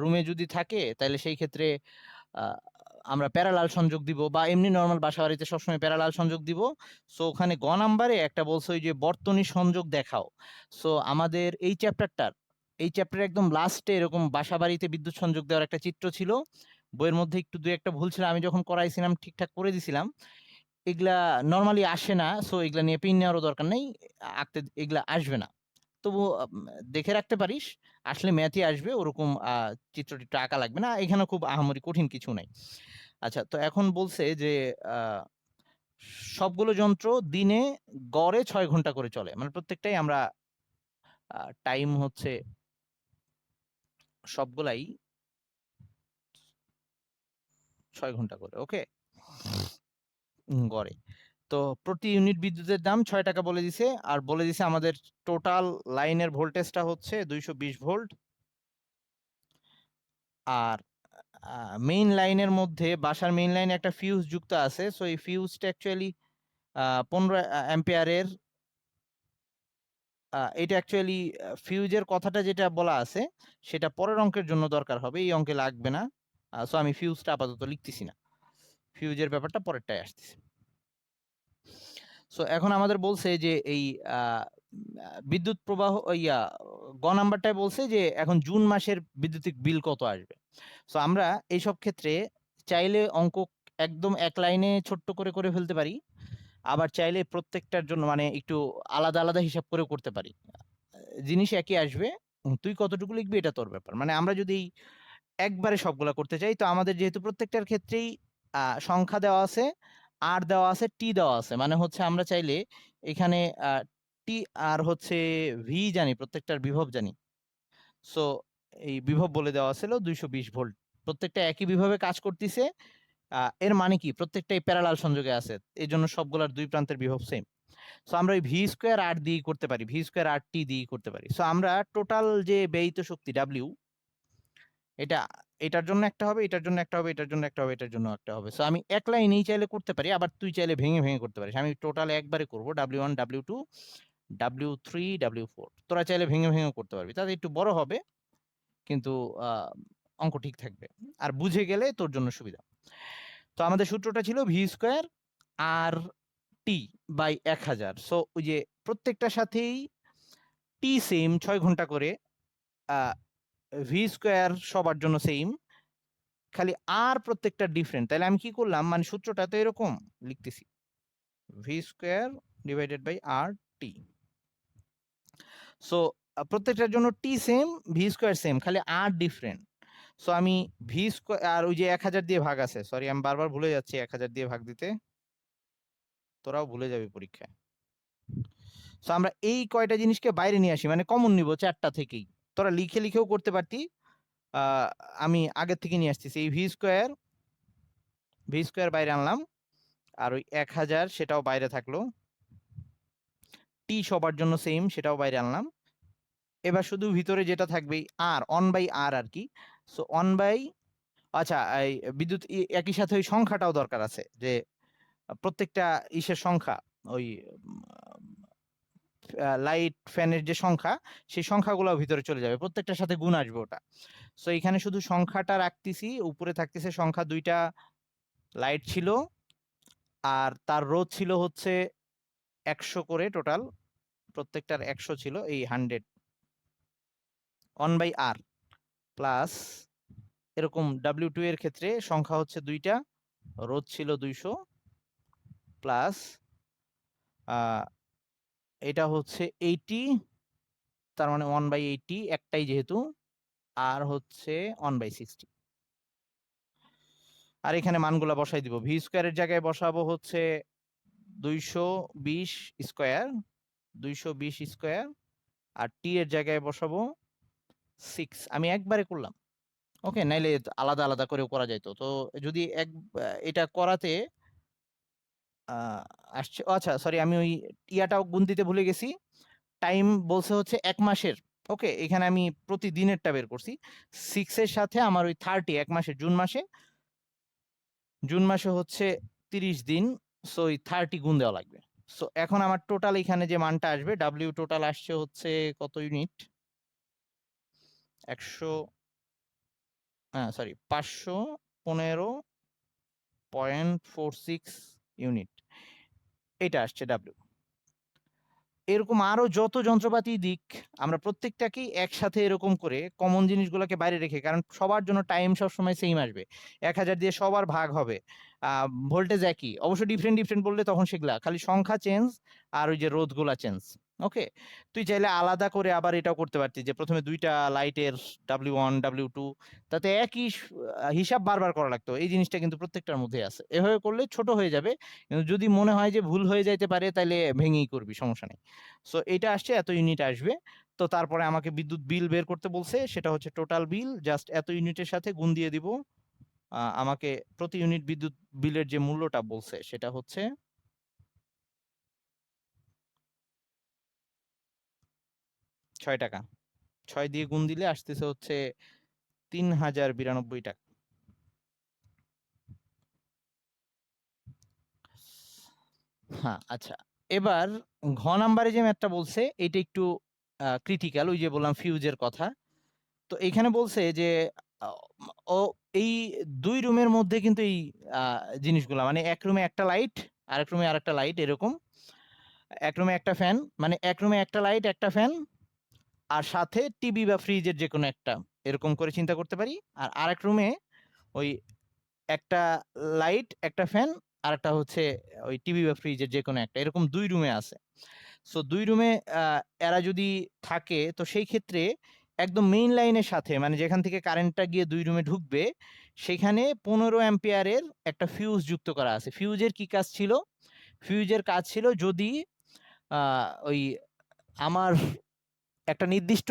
রুমে যদি থাকে তাহলে সেই ক্ষেত্রে আমরা প্যারালাল সংযোগ দিব, বা এমনি নর্মাল বাসা বাড়িতে সবসময় প্যারালাল সংযোগ দিব। সো ওখানে গ নাম্বারে একটা বলছে ওই যে বর্তনী সংযোগ দেখাও। সো আমাদের এই চ্যাপ্টারে একদম লাস্টে এরকম বাসা বাড়িতে বিদ্যুৎ সংযোগ দেওয়ার একটা চিত্র ছিল। বইয়ের মধ্যে একটু দুই একটা ভুল ছিল, আমি যখন করাইছিলাম ঠিকঠাক করে দিছিলাম। এগুলা নর্মালি আসে না, সো এগুলা নিয়ে পেন নেওয়ারও দরকার নেই, আঁকতে এগুলা আসবে না। তবু দেখে রাখতে পারিস, আসলে ম্যাথই আসবে, ওরকম চিত্রটিত্র আঁকা লাগবে না, এখানে খুব আহামরি কঠিন কিছু নাই। আচ্ছা, তো এখন বলছে যে সবগুলো যন্ত্র দিনে গড়ে 6 ঘন্টা করে চলে, মানে প্রত্যেকটাই আমরা টাইম হচ্ছে সবগুলাই 6 ঘন্টা করে, ওকে গড়ে। তো প্রতি ইউনিট বিদ্যুতের দাম 6 টাকা বলে দিছে, আর বলে দিছে আমাদের টোটাল লাইনের ভোল্টেজটা হচ্ছে 220 ভোল্ট। আর মেইন লাইনের মধ্যে, বাসার মেইন লাইনে একটা ফিউজ যুক্ত আছে, সো এই ফিউজটা অ্যাকচুয়ালি 15 অ্যাম্পিয়ারের। এটা অ্যাকচুয়ালি ফিউজের কথাটা যেটা বলা আছে সেটা পরের অঙ্কের জন্য দরকার হবে, এই অঙ্কে লাগবে না। সো আমি ফিউজটা আপাতত লিখতেছি না, ফিউজের ব্যাপারটা পরেরটায় আসতেছে। সো এখন আমাদের বলছে যে এই বিদ্যুৎ প্রবাহ, গ নাম্বারটায় বলছে যে এখন জুন মাসের বিদ্যুতিক বিল কত আসবে। সো আমরা এইসব ক্ষেত্রে চাইলে অঙ্ক একদম এক লাইনে ছোট্ট করে করে ফেলতে পারি, আবার চাইলে প্রত্যেকটার জন্য মানে একটু আলাদা আলাদা হিসাব করে করতে পারি, জিনিস একই আসবে। তুই কতটুকু লিখবি এটা তোর ব্যাপার। মানে আমরা যদি একবারে সবগুলা করতে চাই, তো আমাদের যেহেতু প্রত্যেকটার ক্ষেত্রেই সংখ্যা দেওয়া আছে, আর দেওয়া আছে, টি দেওয়া আছে, মানে হচ্ছে আমরা চাইলে এখানে টি আর হচ্ছে ভি জানি, প্রত্যেকটার বিভব জানি। সো এই বিভব বলে দেওয়া ছিল 220 ভোল্ট, প্রত্যেকটা একই বিভবে কাজ করতেছে। এর মানে কি, প্রত্যেকটাই প্যারালাল সংযোগে আছে, এই জন্য সবগুলার দুই প্রান্তের বিভব সেম। সো আমরা ওই ভি স্কোয়ার আর দিয়ে করতে পারি, ভি স্কোয়ার আর টি দিয়ে করতে পারি। সো আমরা টোটাল যে ব্যয়িত শক্তি ডাব্লিউ, এটা এটার জন্য একটা হবে, এটার জন্য একটা হবে, এটার জন্য একটা হবে, এটার জন্য একটা হবে। সো আমি এক লাইনেই চাইলে করতে পারি, আবার তুই চাইলে ভেঙে ভেঙে করতে পারিস। আমি টোটাল একবারে করব, W1 W2 W3 W4, তোরা চাইলে ভেঙে ভেঙে করতে পারবি, তাতে একটু বড় হবে কিন্তু অঙ্ক ঠিক থাকবে, আর বুঝে গেলে তোর জন্য সুবিধা। তো আমাদের সূত্রটা ছিল V square R T by 1000। So ওই যে প্রত্যেকটার সাথেই টি সেম 6 ঘন্টা করে, ভি স্কোয়ার সবার জন্য সেম, খালি আর প্রত্যেকটা ডিফারেন্ট। তাহলে আমি কি করলাম, মানে সূত্রটা তো এরকম লিখতেছি, V square divided by R T. So প্রত্যেকটার জন্য T same, V square same, খালি আর ডিফারেন্ট। সো আমি ভি স্কোয়ার, আর ওই যে 1000 দিয়ে ভাগ আছে, সরি আমি বারবার ভুলে যাচ্ছি 1000 দিয়ে ভাগ দিতে, তোরাও ভুলে যাবি পরীক্ষায়। সো আমরা এই কয়টা জিনিসকে বাইরে নিয়ে আসি, মানে কমন নিব 4টা থেকেই, তোরা লিখে লিখেও করতে পারতি, আমি আগের থেকে নিয়ে আসতেছি। এই ভি স্কোয়ার বাইরে আনলাম, আর ওই 1000 সেটাও বাইরে থাকলো, টি সবার জন্য সেম সেটাও বাইরে আনলাম। এবার শুধু ভিতরে যেটা থাকবে আর, অন বাই আর আর কি। সো অন বাই, আচ্ছা এই বিদ্যুৎ একই সাথে ওই সংখ্যাটাও দরকার আছে, যে প্রত্যেকটা ইসের সংখ্যা, ওই লাইট ফ্যানের যে সংখ্যা, সেই সংখ্যাগুলো ভিতরে চলে যাবে, প্রত্যেকটার সাথে গুণ আসবে ওটা। সো এখানে শুধু সংখ্যাটা রাখতেছি, উপরে থাকতেছে সংখ্যা, 2টা লাইট ছিল, আর তার রোধ ছিল হচ্ছে 100 করে, টোটাল প্রত্যেকটার 100 ছিল, এই 100 1/r প্লাস এরকম W2 এর ক্ষেত্রে সংখ্যা হচ্ছে 2টা, রোধ ছিল 200 প্লাস এটা হচ্ছে 80, তার মানে 1/80 একটাই যেহেতু, আর হচ্ছে 1/60। আর এখানে মানগুলা বসাই দিব, ভি স্কোয়ারের জায়গায় বসাবো হচ্ছে 220 স্কোয়ার, 220 স্কোয়ার, আর টি এর জায়গায় বসাবো 6। আমি একবারে করলাম, ওকে, নাইলে আলাদা আলাদা করেও করা যাইতো। তো যদি এটা করাতে আসছে, আচ্ছা সরি, আমি ওই ইয়াটাও গুণ দিতে ভুলে গেছি। টাইম বলছে হচ্ছে 1 মাসের, ওকে, এখানে আমি প্রতিদিনেরটা বের করছি। 6 এর সাথে আমার ওই 30, 1 মাসে, জুন মাসে হচ্ছে 30 দিন, সো ওই 30 গুণ দেওয়া লাগবে। সো এখন আমার টোটাল এখানে যে মানটা আসবে, ডাব্লিউ টোটাল আসছে হচ্ছে কত ইউনিট, 100, সরি 515.46 ইউনিট, এটা আসছে ডাব্লিউ। এরকম আরো যত যন্ত্রপাতি দিক, আমরা প্রত্যেকটাকেই একসাথে এরকম করে কমন জিনিসগুলোকে বাইরে রেখে, কারণ সবার জন্য টাইম সবসময় সেম আসবে, 1000 দিয়ে সবার ভাগ হবে, ভোল্টেজ একই, অবশ্য ডিফারেন্ট ডিফারেন্ট বললে তখন সেগুলা খালি সংখ্যা চেঞ্জ, আর ওই যে রোধগুলা চেঞ্জ। ওকে, তুই চাইলে আলাদা করে আবার এটাও করতে পারতিস, যে প্রথমে 2টা লাইটের W1 W2, তাতে একই হিসাব বারবার করা লাগতো, এই জিনিসটা কিন্তু প্রত্যেকটার মধ্যে আছে। এভাবে করলে ছোট হয়ে যাবে, কিন্তু যদি মনে হয় যে ভুল হয়ে যাইতে পারে, তাহলে ভেঙেই করবি, সমস্যা নেই। সো এটা আসছে, এত ইউনিট আসবে। তো তারপরে আমাকে বিদ্যুৎ বিল বের করতে বলছে, সেটা হচ্ছে টোটাল বিল, জাস্ট এত ইউনিটের সাথে গুণ দিয়ে দিব। আমাকে প্রতি ইউনিট বিদ্যুৎ বিলের যে মূল্যটা বলছে সেটা হচ্ছে 6 টাকা, 6 দিয়ে গুণ দিলে আসতেছে হচ্ছে 3092 টাকা। হ্যাঁ, আচ্ছা, এবার ঘ নাম্বারে যে ম্যাথটা বলছে এটা একটু ক্রিটিক্যাল, ওই যে বললাম ফিউজের কথা। তো এখানে বলছে যে আহ, ও এই 2 রুমের মধ্যে কিন্তু এই জিনিসগুলা, মানে এক রুমে একটা লাইট, আরেক রুমে আরেকটা লাইট, এরকম এক রুমে একটা ফ্যান, মানে এক রুমে একটা লাইট একটা ফ্যান, আর সাথে টিভি বা ফ্রিজের যে কোনো একটা, এরকম করে চিন্তা করতে পারি। আর আরেক রুমে ওই একটা লাইট একটা ফ্যান, আর একটা হচ্ছে ওই টিভি বা ফ্রিজের যে কোনো একটা, এরকম 2 রুমে আছে। সো 2 রুমে এরা যদি থাকে, তো সেই ক্ষেত্রে একদম মেইন লাইনের সাথে, মানে যেখান থেকে কারেন্টটা গিয়ে 2 রুমে ঢুকবে, সেখানে 15 অ্যাম্পিয়ারের একটা ফিউজ যুক্ত করা আছে। ফিউজের কি কাজ ছিল? ফিউজের কাজ ছিল, যদি ওই আমার একটা নির্দিষ্ট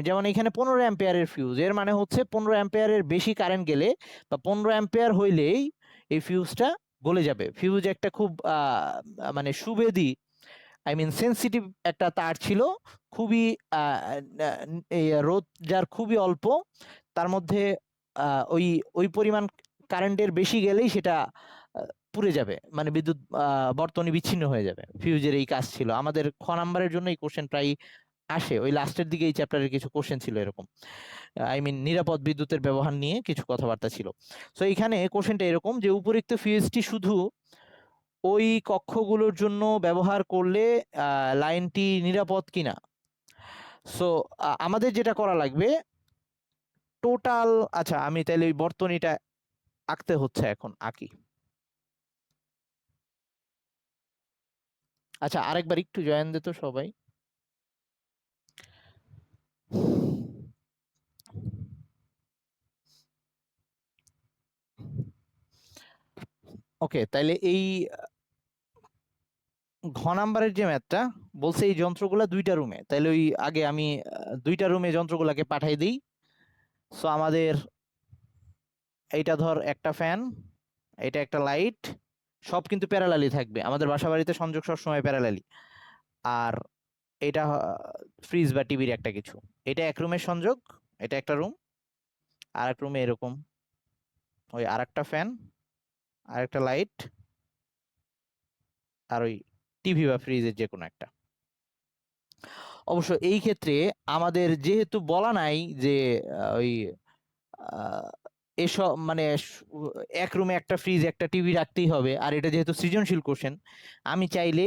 যেমন এখানে 15 অ্যাম্পিয়ারের ফিউজ, এর মানে হচ্ছে 15 অ্যাম্পিয়ারের বেশি কারেন্ট গেলে বা 15 অ্যাম্পিয়ার হইলেই এই ফিউজটা গলে যাবে। ফিউজ একটা খুব মানে সুবেদী, আই মিন সেন্সিটিভ একটা তার ছিল, খুবই রোদ যার খুবই অল্প, তার মধ্যে ওই ওই পরিমাণ কারেন্টের বেশি গেলেই সেটা পুড়ে যাবে, মানে বিদ্যুৎ বর্তনী বিচ্ছিন্ন হয়ে যাবে। ফিউজের এই কাজ ছিল। আমাদের খ নাম্বারের জন্য এই কোশ্চেন প্রায় আসে, ওই লাস্টের দিকে এই চ্যাপ্টারের কিছু কোশ্চেন ছিল এরকম, আই মিন নিরাপদ বিদ্যুতের ব্যবহার নিয়ে কিছু কথাবার্তা ছিল। তো এখানে কোশ্চেনটা এরকম যে উপরিক্ত ফিউজটি শুধু ওই কক্ষগুলোর জন্য ব্যবহার করলে লাইনটি নিরাপদ কিনা। সো আমাদের যেটা করা লাগবে টোটাল, আচ্ছা আমি তাহলে ওই বর্তনীটা আঁকতে হচ্ছে, এখন আঁকি। আচ্ছা, আরেকবার একটু জয়েন দিত সবাই। ওকে, তাইলে এই ঘ নাম্বারের যে ম্যাথটা বলছে এই যন্ত্রগুলা 2টা রুমে, তাইলে ওই আগে আমি 2টা রুমে যন্ত্রগুলাকে পাঠাই দিই। সো আমাদের এইটা ধর একটা ফ্যান, এটা একটা লাইট, সব কিন্তু প্যারালালি থাকবে, আমাদের বাসা বাড়িতে সংযোগ সবসময় প্যারালালি। আর এটা ফ্রিজ বা টিভির একটা কিছু, এটা এক রুমের সংযোগ, এটা একটা রুম, আর এক রুমে এরকম ওই আর একটা ফ্যান, আর একটা লাইট, আর ওই টিভি বা ফ্রিজের যে কোনো একটা। অবশ্য এই ক্ষেত্রে আমাদের যেহেতু বলা নাই যে ওই এসব মানে এক রুমে একটা ফ্রিজ একটা টিভি রাখতেই হবে, আর এটা যেহেতু সৃজনশীল কোশ্চেন, আমি চাইলে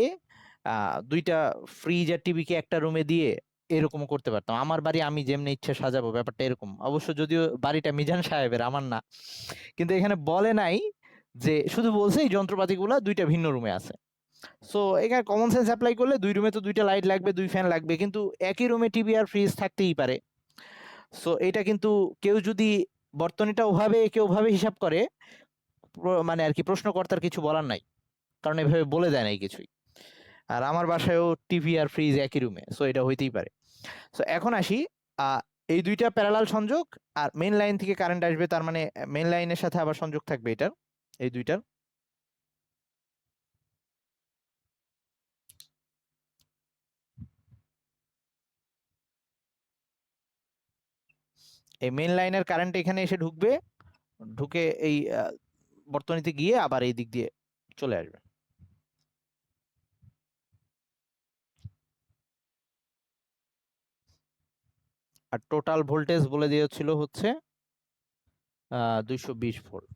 দুইটা ফ্রিজ আর টিভিকে একটা রুমে দিয়ে এরকমও করতে পারতাম। আমার বাড়ি আমি যেমনি ইচ্ছা সাজাবো, ব্যাপারটা এরকম। অবশ্য যদিও বাড়িটা মিজান সাহেবের, আমার না, কিন্তু এখানে বলে নাই যে, শুধু বলছে এই যন্ত্রপাতিগুলো দুইটা ভিন্ন রুমে আছে। সো এখানে কমন সেন্স অ্যাপ্লাই করলে দুই রুমে তো দুইটা লাইট লাগবে, দুই ফ্যান লাগবে, কিন্তু একই রুমে টিভি আর ফ্রিজ থাকতেই পারে। সো এটা কিন্তু কেউ যদি বর্তনীটা ওভাবে কেউ ওভাবে হিসাব করে, মানে আর কি প্রশ্নকর্তার কিছু বলার নাই, কারণ এভাবে বলে দেয় নাই কিছুই। আর আমার বাসায়ও টিভি আর ফ্রিজ একই রুমে, সো এটা হইতেই পারে। সো এখন আসি, এই দুইটা প্যারালাল সংযোগ, আর মেইন লাইন থেকে কারেন্ট আসবে, তার মানে মেইন লাইনের সাথে আবার সংযোগ থাকবে এটার, এই দুইটার। এই মেইন লাইনের কারেন্ট এখানে এসে ঢুকবে, ঢুকে এই বর্তনীতে গিয়ে আবার এই দিক দিয়ে চলে আসবে। আর টোটাল ভোল্টেজ বলে দিয়েছিল হচ্ছে 220 ভোল্ট।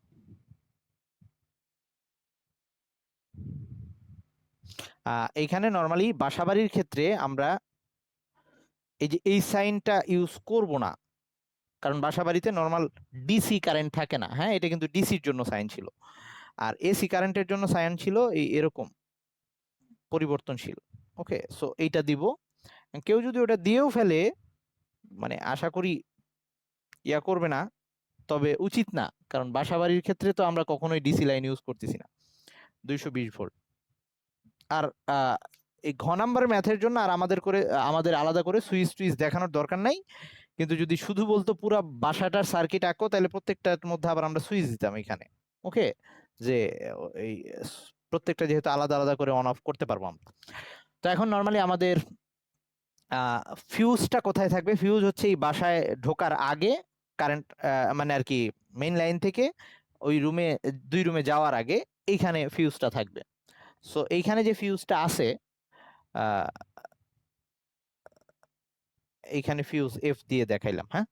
এইখানে নর্মালি বাসাবাড়ির ক্ষেত্রে আমরা এই যে এই সাইনটা ইউজ করব না, কারণ বাসাবাড়িতে নর্মাল ডিসি কারেন্ট থাকে না। হ্যাঁ, এটা কিন্তু ডিসির জন্য সাইন ছিল, আর এসি কারেন্টের জন্য সাইন ছিল এই এরকম পরিবর্তনশীল। ওকে, সো এইটা দিব। কেউ যদি ওটা দিয়েও ফেলে, মানে আশা করি ইয়া করবে না, তবে উচিত না, কারণ বাসাবাড়ির ক্ষেত্রে তো আমরা কখনোই ডিসি লাইন ইউজ করতেছি না। 220 ভোল্ট। আর এই ঘ নাম্বারের ম্যাথের জন্য আর আমাদের আলাদা করে সুইচ টুইচ দেখানোর দরকার নাই। কিন্তু যদি শুধু বলতো পুরো বাসাটার সার্কিট আঁকো, তাহলে প্রত্যেকটার মধ্যে আবার আমরা সুইচ দিতাম এখানে। ওকে, যে এই প্রত্যেকটা যেহেতু আলাদা আলাদা করে অন অফ করতে পারবো আমরা। তো এখন নর্মালি আমাদের ফিউজটা কোথায় থাকবে? ফিউজ হচ্ছে এই বাসায় ঢোকার আগে, কারেন্ট মানে আর কি মেইন লাইন থেকে ওই রুমে, দুই রুমে যাওয়ার আগে এইখানে ফিউজটা থাকবে। সো এইখানে যে ফিউজটা আছে, এইখানে ফিউজ এফ দিয়ে দেখাইলাম। হ্যাঁ,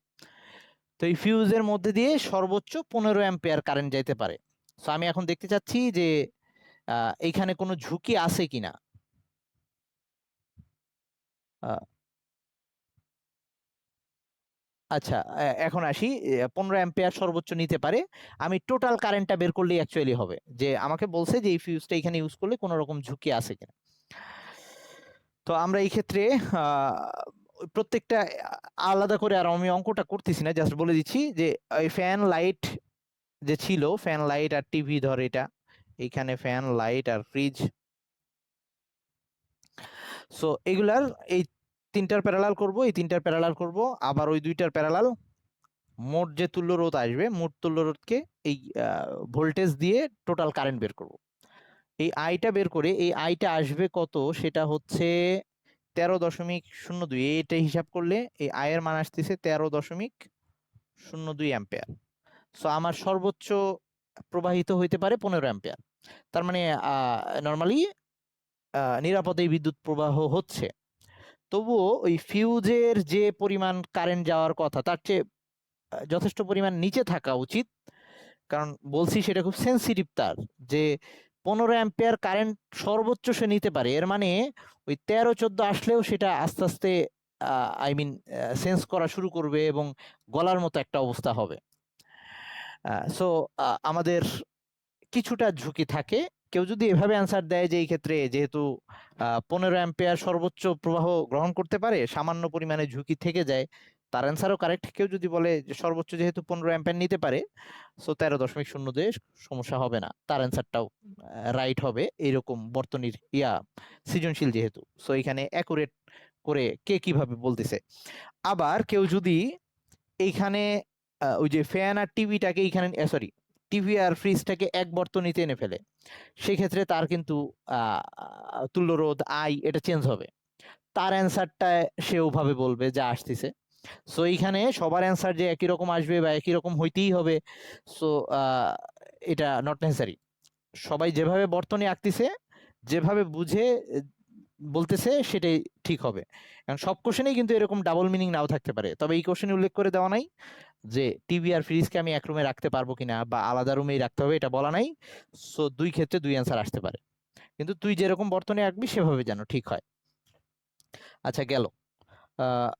তো এই ফিউজের মধ্যে দিয়ে সর্বোচ্চ 15 অ্যাম্পিয়ার কারেন্ট যাইতে পারে। সো আমি এখন দেখতে চাচ্ছি যে এইখানে কোনো ঝুঁকি আছে কিনা। আচ্ছা, এখন আসি, 15 অ্যাম্পিয়ার সর্বোচ্চ নিতে পারে। আমি টোটাল কারেন্টটা বের করলেই অ্যাকচুয়ালি হবে, যে আমাকে বলছে যে এই ফিউজটা এখানে ইউজ করলে কোনো রকম ঝুঁকি আছে কিনা। তো আমরা এই ক্ষেত্রে প্রত্যেকটা আলাদা করে, আর আমি অঙ্কটা করতেছি না, জাস্ট বলে দিচ্ছি যে এই ফ্যান লাইট যে ছিল, ফ্যান লাইট আর টিভি, ধর এটা এইখানে ফ্যান লাইট আর ফ্রিজ। সো এগুলার এই তিনটার প্যারালাল করব, এই তিনটার প্যারালাল করব, আবার ওই দুইটার প্যারালাল, মোট যে তুল্য রোধ আসবে, মোট তুল্য রোধকে এই ভোল্টেজ দিয়ে টোটাল কারেন্ট বের করব। এই আইটা বের করে এই আইটা আসবে কত, সেটা হচ্ছে 13.02। এইটা হিসাব করলে এই আয়ের মান আসতেছে 13.02 অ্যাম্পিয়ার। সো আমার সর্বোচ্চ প্রবাহিত হইতে পারে 15 অ্যাম্পিয়ার। তার মানে নর্মালি নিরাপদে বিদ্যুৎ প্রবাহ হচ্ছে। তবুও ওই ফিউজের যে পরিমাণ কারেন্ট যাওয়ার কথা, তার চেয়ে যথেষ্ট পরিমাণ নিচে থাকা উচিত। কারণ বলছি সেটা খুব সেন্সিটিভ তার, যে 15 অ্যাম্পিয়ার কারেন্ট সর্বোচ্চ সে নিতে পারে। এর মানে ওই 13-14 আসলেও সেটা আস্তে আস্তে আই মিন সেন্স করা শুরু করবে এবং গলার মতো একটা অবস্থা হবে। সো আমাদের কিছুটা ঝুঁকি থাকে। কেউ যদি এভাবে অ্যান্সার দেয় যে এই ক্ষেত্রে যেহেতু 15 অ্যাম্পিয়ার সর্বোচ্চ প্রবাহ গ্রহণ করতে পারে, সামান্য পরিমাণে ঝুঁকি থেকে যায়, তার অ্যান্সারও কারেক্ট। কেউ যদি বলে যে সর্বোচ্চ যেহেতু 15 অ্যাম্পিয়ার নিতে পারে, সো 13.0 দিয়ে সমস্যা হবে না, তার অ্যান্সারটাও রাইট হবে। এইরকম বর্তনীর সৃজনশীল যেহেতু, সো এখানে অ্যাকুরেট করে কে কিভাবে বলতেছে। আবার কেউ যদি এইখানে ওই যে ফ্যান আর টিভিটাকে এইখানে, সরি, টিভি আর ফ্রিজটাকে এক বর্তনীতে এনে ফেলে, সেক্ষেত্রে তার কিন্তু তুল্য রোধ আই এটা চেঞ্জ হবে। তার অ্যান্সারটা সে ওভাবে বলবে যা আসতেছে। সো এইখানে সবার অ্যান্সার যে একই রকম আসবে বা একই রকম হইতেই হবে, সো এটা নট নেসেসারি। সবাই যেভাবে বর্তনী আঁকতেছে, যেভাবে বুঝে বলতেছে সেটাই ঠিক হবে। কারণ সব কোশ্চেনেই কিন্তু এরকম ডাবল মিনিং নাও থাকতে পারে, তবে এই কোশ্চেনে উল্লেখ করে দেওয়া নাই যে টিভি আর ফ্রিজকে আমি এক রুমে রাখতে পারবো কিনা বা আলাদা রুমেই রাখতে হবে, এটা বলা নাই। সো দুই ক্ষেত্রে দুই অ্যান্সার আসতে পারে, কিন্তু তুই যেরকম বর্তনী আঁকবি সেভাবে যেন ঠিক হয়। আচ্ছা গেল। আহ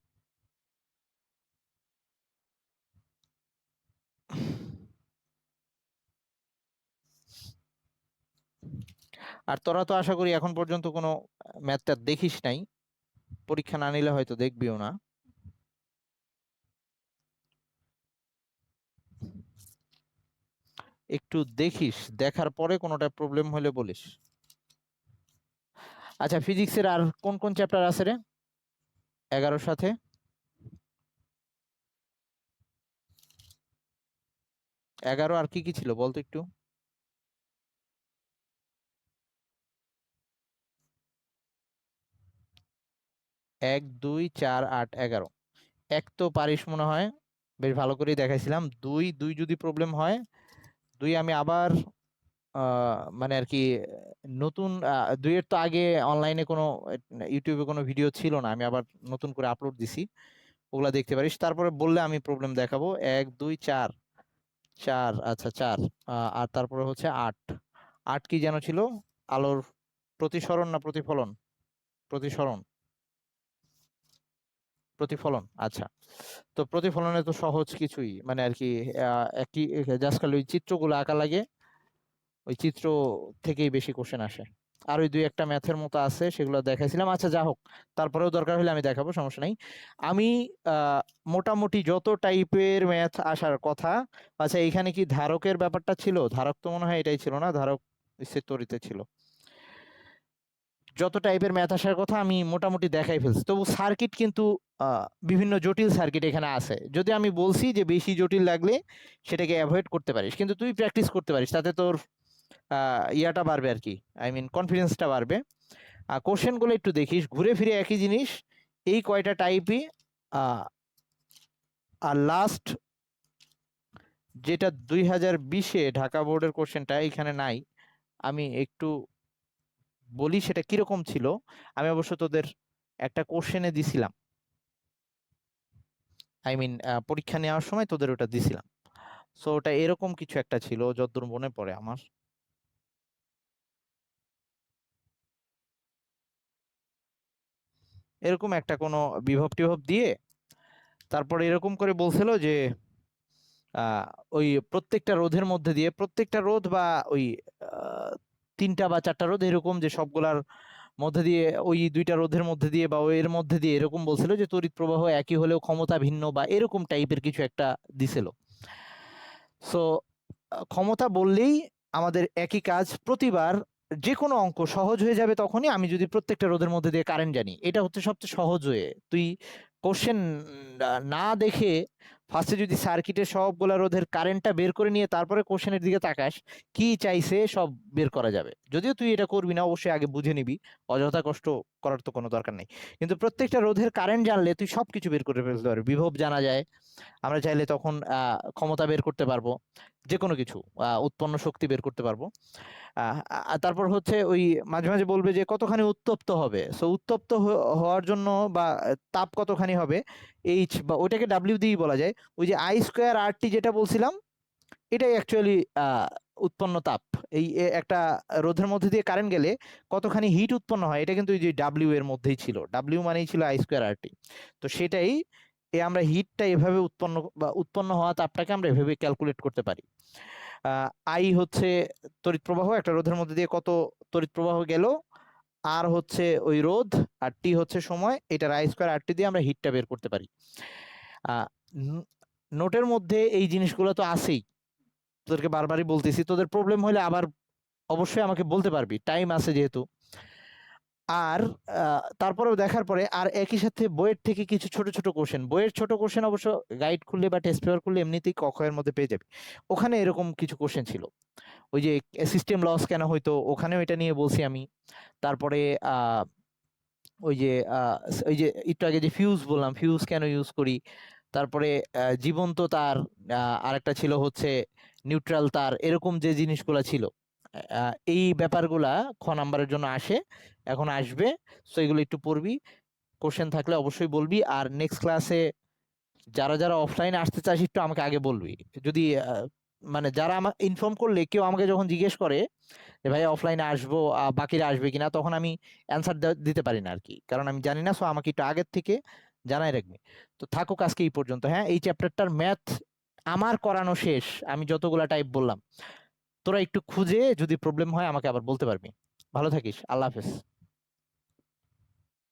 আর তোরা তো আশা করি এখন পর্যন্ত কোনো ম্যাথটা দেখিস নাই, পরীক্ষা না নিলে হয়তো দেখবিও না। একটু দেখিস, দেখার পরে কোনোটা প্রবলেম হলে বলিস। আচ্ছা, ফিজিক্সের আর কোন কোন চ্যাপ্টার আছে রে 11 সাথে? 11 আর কি কি ছিল বলতো একটু। 1 2 4 8 11। এক তো পারিস মনে হয়, বেশ ভালো করেই দেখাইছিলাম। দুই দুই যদি প্রবলেম হয়, দুই আমি আবার মানে আর কি নতুন দুইয়ের তো আগে অনলাইনে কোনো ইউটিউবে কোনো ভিডিও ছিল না, আমি আবার নতুন করে আপলোড দিছি, ওগুলা দেখতে পারিস। তারপরে বললে আমি প্রবলেম দেখাবো। 1 2 4 4, আচ্ছা 4, আর তারপরে হচ্ছে 8। 8 কি যেন ছিল? আলোর প্রতিসরণ না প্রতিফলন? প্রতিসরণ, প্রতিফলন, আচ্ছা। তো প্রতিফলনে তো সহজ কিছুই, মানে আর কি একই, জাস্ট খালি ওই চিত্রগুলো আঁকা লাগে, ওই চিত্র থেকেই বেশি কোশ্চেন আসে। আর ওই দুই একটা ম্যাথের মতো আছে, সেগুলো দেখাইছিলাম। আচ্ছা যা হোক, তারপরেও দরকার হলে আমি দেখাবো, সমস্যা নাই। আমি মোটামুটি যত টাইপের ম্যাথ আসার কথা, আচ্ছা এখানে কি ধারকের ব্যাপারটা ছিল? ধারক তো মনে হয় এটাই ছিল না, ধারক তড়িতে ছিল। যত টাইপের ম্যাথ আসার কথা আমি মোটামুটি দেখাই ফেলছি, তবু সার্কিট কিন্তু বিভিন্ন জটিল সার্কিট এখানে আছে। যদি আমি বলছি যে বেশি জটিল লাগলে সেটাকে অ্যাভয়েড করতে পারিস, কিন্তু তুই প্র্যাকটিস করতে পারিস, তাতে তোর ইয়াটা বাড়বে আর কি, আই মিন কনফিডেন্সটা বাড়বে। কোশ্চেনগুলো একটু দেখিস, ঘুরে ফিরে একই জিনিস, এই কয়টা টাইপই। আর লাস্ট যেটা 2020-এ ঢাকা বোর্ডের কোশ্চেনটা এখানে নাই, আমি একটু বলি সেটা কিরকম ছিল। আমি অবশ্য তোদের একটা কোশ্চেনে দিছিলাম, আই মিন পরীক্ষা নেওয়ার সময় তোদের ওটা দিছিলাম। সো ওটা এরকম কিছু একটা ছিল যতদূর মনে পড়ে আমার। এরকম একটা কোনো বিভব টিভব দিয়ে তারপরে এরকম করে বলছিল যে আহ, ওই প্রত্যেকটা রোধের মধ্যে দিয়ে, প্রত্যেকটা রোধ বা ওই আহ, তিনটা বা চারটা রোধ এরকম, যে সবগুলার মধ্যে দিয়ে, ওই দুইটা রোধের মধ্যে দিয়ে বা ওই এর মধ্যে দিয়ে এরকম বলছিল যে তড়িৎ প্রবাহ একই হলেও ক্ষমতা ভিন্ন, বা এরকম টাইপের কিছু একটা দিছিল। সো ক্ষমতা বললেই আমাদের একই কাজ, প্রতিবার যে কোনো অঙ্ক সহজ হয়ে যাবে তখনই আমি যদি প্রত্যেকটা রোধের মধ্যে দিয়ে কারেন্ট জানি। এটা হচ্ছে সবচেয়ে সহজ হয়ে, তুই কোশ্চেন না দেখে ফার্স্টে যদি সার্কিটের সবগুলা রোধের কারেন্টটা বের করে নিয়ে তারপরে কোশ্চেনের দিকে তাকাস, কি চাইছে সব বের করা যাবে। যদিও তুই এটা করবি না, অবশ্যই আগে বুঝে নিবি, অযথা কষ্ট করার তো কোনো দরকার নেই। কিন্তু প্রত্যেকটা রোধের কারেন্ট জানলে তুই সবকিছু বের করে ফেলতে পারবি, বিভব জানা যায়, আমরা চাইলে তখন ক্ষমতা বের করতে পারবো, যে কোনো কিছু উৎপন্ন শক্তি বের করতে পারবো। তারপর হচ্ছে ওই মাঝে মাঝে বলবে যে কতখানি উত্তপ্ত হবে, সো উত্তপ্ত হওয়ার জন্য বা তাপ কতখানি হবে, এইচ বা ওইটাকে ডাব্লিউ দিয়েই বলা যায়। ওই যে I²RT যেটা বলছিলাম, এটাই অ্যাকচুয়ালি উৎপন্ন তাপ। এই একটা রোধের মধ্যে দিয়ে কারেন্ট গেলে কতখানি হিট উৎপন্ন হয়, এটা কিন্তু ওই যে ডাব্লিউ এর মধ্যেই ছিল, ডাব্লিউ মানেই ছিল I²RT। তো সেটাই, আমরা হিটটা এভাবে উৎপন্ন বা উৎপন্ন হওয়া তাপটাকে আমরা এভাবে ক্যালকুলেট করতে পারি। আই হচ্ছে তড়িৎ প্রবাহ, একটা রোধের মধ্যে দিয়ে কত তড়িৎ প্রবাহ গেল, আর হচ্ছে ওই রোধ, আর টি হচ্ছে সময়, এটার I²RT দিয়ে আমরা হিটটা বের করতে পারি। আহ নোটের মধ্যে এই জিনিসগুলো তো আছেই, তোদেরকে বারবারই বলতেছি, তোদের প্রবলেম হলে আবার অবশ্যই আমাকে বলতে পারবি, টাইম আছে যেহেতু। আর তারপরেও দেখার পরে আর একই সাথে বইয়ের থেকে কিছু ছোট ছোট কোশ্চেন, বইয়ের ছোট কোশ্চেন অবশ্য গাইড খুললে বা টেস্ট পেপার খুললে এমনিতেই ক খ এর মধ্যে পেয়ে যাবে। ওখানে এরকম কিছু কোশ্চেন ছিল, ওই যে সিস্টেম লস কেন হইতো, ওখানেও এটা নিয়ে বলছি আমি। তারপরে আহ ওই যে ওই যে একটু আগে যে ফিউজ বললাম, ফিউজ কেন ইউজ করি। তারপরে জীবন্ত তার, আরেকটা ছিল হচ্ছে নিউট্রাল তার, এরকম যে জিনিসগুলো ছিল, এই ব্যাপারগুলা খ নাম্বারের জন্য আসে, এখন আসবে। সো এগুলো একটু পড়বি, কোশ্চেন থাকলে অবশ্যই বলবি। আর নেক্সট ক্লাসে যারা যারা অফলাইনে আসতে চাস একটু আমাকে আগে বলবি। যদি মানে যারা আমাকে ইনফর্ম করলে, কেউ আমাকে যখন জিজ্ঞেস করে যে ভাই অফলাইনে আসবো, বাকিরা আসবে কিনা, তখন আমি অ্যান্সার দিতে পারি না আর কি, কারণ আমি জানি না। সো আমাকে একটু আগের থেকে জানাই রাখবি। তো থাকুক আজকে এই পর্যন্ত। হ্যাঁ, এই চ্যাপ্টারটার ম্যাথ আমার করানো শেষ, আমি যতগুলা টাইপ বললাম। তোরা একটু খুঁজে যদি প্রবলেম হয় আমাকে আবার বলতে পারবি। ভালো থাকিস, আল্লাহ হাফেজ।